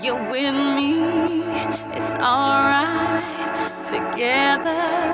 you're with me, it's alright. Together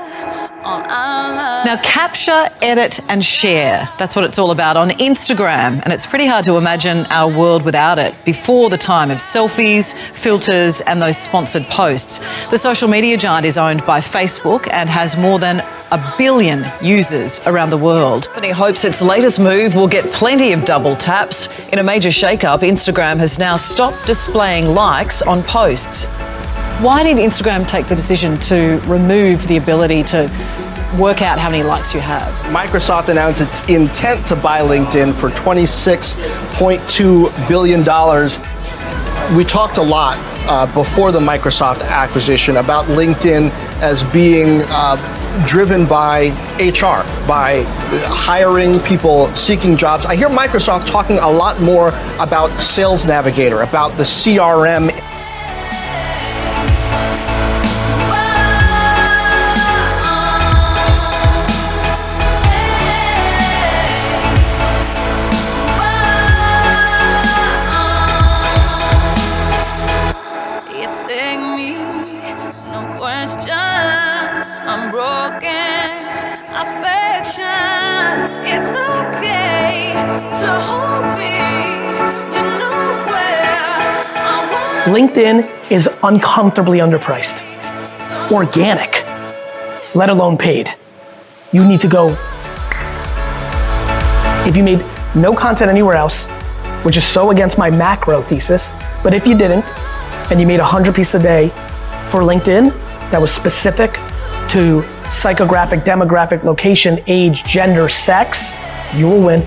on our love. Now, capture, edit and share. That's what it's all about on Instagram. And it's pretty hard to imagine our world without it before the time of selfies, filters and those sponsored posts. The social media giant is owned by Facebook and has more than 1 billion users around the world. The company hopes its latest move will get plenty of double taps. In a major shake-up, Instagram has now stopped displaying likes on posts. Why did Instagram take the decision to remove the ability to work out how many likes you have? Microsoft announced its intent to buy LinkedIn for $26.2 billion. We talked a lot before the Microsoft acquisition about LinkedIn as being driven by HR, by hiring people seeking jobs. I hear Microsoft talking a lot more about Sales Navigator, about the CRM. I'm broken, affection. It's okay to hold me. You know where I want. LinkedIn is uncomfortably underpriced. Organic, let alone paid. You need to go. If you made no content anywhere else, which is so against my macro thesis, but if you didn't, and you made 100 pieces a day for LinkedIn that was specific to psychographic, demographic, location, age, gender, sex, you will win.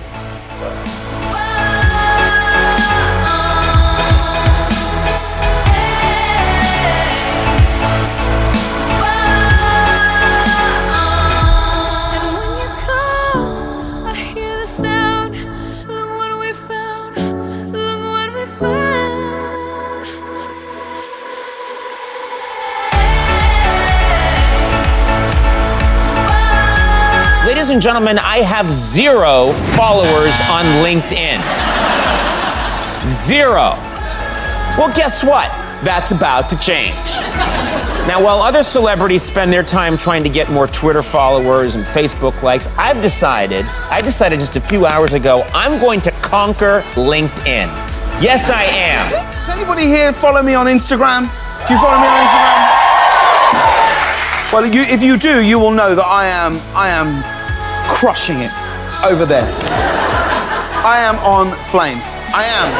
Ladies and gentlemen, I have 0 followers on LinkedIn. 0. Well, guess what? That's about to change. Now, while other celebrities spend their time trying to get more Twitter followers and Facebook likes, I decided just a few hours ago, I'm going to conquer LinkedIn. Yes, I am. Does anybody here follow me on Instagram? Do you follow me on Instagram? Well, if you do, you will know that I am crushing it over there. I am on flames. I am.